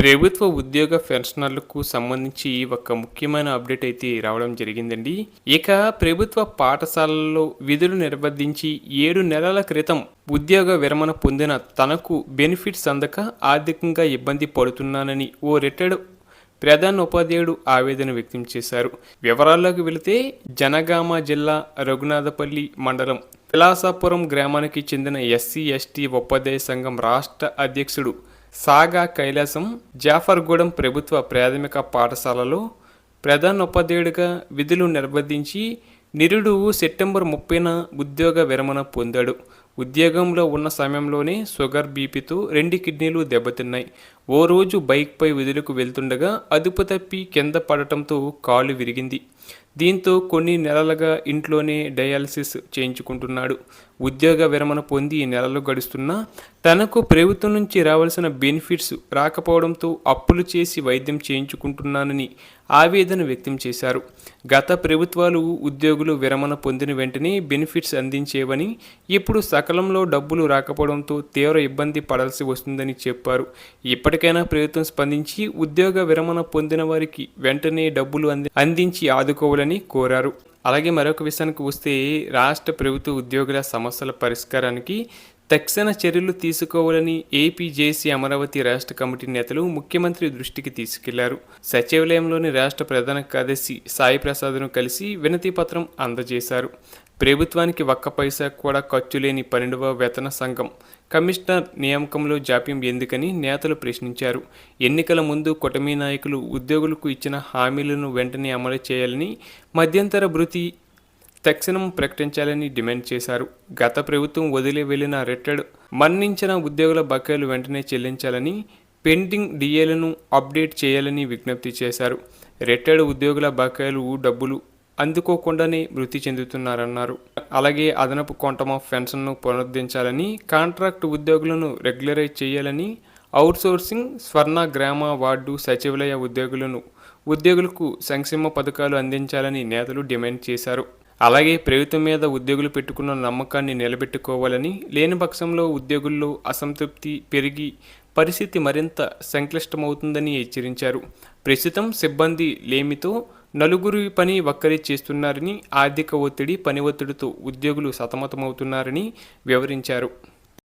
ప్రభుత్వ ఉద్యోగ పెన్షనర్లకు సంబంధించి ఒక ముఖ్యమైన అప్డేట్ అయితే రావడం జరిగిందండి. ఇక ప్రభుత్వ పాఠశాలల్లో విధులు నిర్వర్తించి 7 నెలల క్రితం ఉద్యోగ విరమణ పొందిన తనకు బెనిఫిట్స్ అందక ఆర్థికంగా ఇబ్బంది పడుతున్నానని ఓ రిటైర్డ్ ప్రధాన ఉపాధ్యాయుడు ఆవేదన వ్యక్తం చేశారు. వివరాల్లోకి వెళితే జనగామ జిల్లా రఘునాథపల్లి మండలం పిలాసాపురం గ్రామానికి చెందిన ఎస్సీ ఎస్టీ ఉపాధ్యాయ సంఘం రాష్ట్ర అధ్యక్షుడు సాగా కైలాసం జాఫర్గూడెం ప్రభుత్వ ప్రాథమిక పాఠశాలలో ప్రధాన ఉపాధ్యాయుడిగా విధులు నిర్వర్తించి నిరుడు సెప్టెంబర్ 30న ఉద్యోగ విరమణ పొందాడు. ఉద్యోగంలో ఉన్న సమయంలోనే షుగర్ బీపీతో 2 కిడ్నీలు దెబ్బతిన్నాయి. ఓ రోజు బైక్పై విధులకు వెళ్తుండగా అదుపు తప్పి కింద పడటంతో కాలు విరిగింది. దీంతో కొన్ని నెలలుగా ఇంట్లోనే డయాలసిస్ చేయించుకుంటున్నాడు. ఉద్యోగ విరమణ పొంది నెలలు గడుస్తున్నా తనకు ప్రభుత్వం నుంచి రావాల్సిన బెనిఫిట్స్ రాకపోవడంతో అప్పులు చేసి వైద్యం చేయించుకుంటున్నానని ఆవేదన వ్యక్తం చేశారు. గత ప్రభుత్వాలు ఉద్యోగులు విరమణ పొందిన వెంటనే బెనిఫిట్స్ అందించేవని, ఇప్పుడు సకాలంలో డబ్బులు రాకపోవడంతో తీవ్ర ఇబ్బంది పడాల్సి వస్తుందని చెప్పారు. ఇప్పటికైనా ప్రభుత్వం స్పందించి ఉద్యోగ విరమణ పొందిన వారికి వెంటనే డబ్బులు అందించి ఆదుకోవాలని కోరారు. అలాగే మరొక విషయానికి వస్తే రాష్ట్ర ప్రభుత్వ ఉద్యోగుల సమస్యల పరిష్కారానికి తక్షణ చర్యలు తీసుకోవాలని ఏపీ జేసీ అమరావతి రాష్ట్ర కమిటీ నేతలు ముఖ్యమంత్రి దృష్టికి తీసుకెళ్లారు. సచివాలయంలోని రాష్ట్ర ప్రధాన కార్యదర్శి సాయి ప్రసాద్ను కలిసి వినతి పత్రం అందజేశారు. ప్రభుత్వానికి ఒక్క పైసా కూడా ఖర్చు లేని 12వ వేతన సంఘం కమిషనర్ నియామకంలో జాప్యం ఎందుకని నేతలు ప్రశ్నించారు. ఎన్నికల ముందు కూటమి నాయకులు ఉద్యోగులకు ఇచ్చిన హామీలను వెంటనే అమలు చేయాలని, మధ్యంతర భృతి తక్షణం ప్రకటించాలని డిమాండ్ చేశారు. గత ప్రభుత్వం వదిలి వెళ్లిన రిటైర్డ్ మరణించిన ఉద్యోగుల బకాయిలు వెంటనే చెల్లించాలని, పెండింగ్ డిఏలను అప్డేట్ చేయాలని విజ్ఞప్తి చేశారు. రిటైర్డ్ ఉద్యోగుల బకాయిలు డబ్బులు అందుకోకుండానే మృతి చెందుతున్నారన్నారు. అలాగే అదనపు క్వాంటమ్ ఆఫ్ పెన్షన్ను పునరుద్ధరించాలని, కాంట్రాక్ట్ ఉద్యోగులను రెగ్యులరైజ్ చేయాలని, అవుట్సోర్సింగ్, స్వర్ణ గ్రామ వార్డు సచివాలయ ఉద్యోగులకు సంక్షేమ పథకాలు అందించాలని నేతలు డిమాండ్ చేశారు. అలాగే ప్రభుత్వం మీద ఉద్యోగులు పెట్టుకున్న నమ్మకాన్ని నిలబెట్టుకోవాలని, లేని పక్షంలో ఉద్యోగుల్లో అసంతృప్తి పెరిగి పరిస్థితి మరింత సంక్లిష్టమవుతుందని హెచ్చరించారు. ప్రస్తుతం సిబ్బంది లేమితో నలుగురి పని ఒక్కరే చేస్తున్నారని, ఆర్థిక ఒత్తిడి, పని ఒత్తిడితో ఉద్యోగులు సతమతమవుతున్నారని వివరించారు.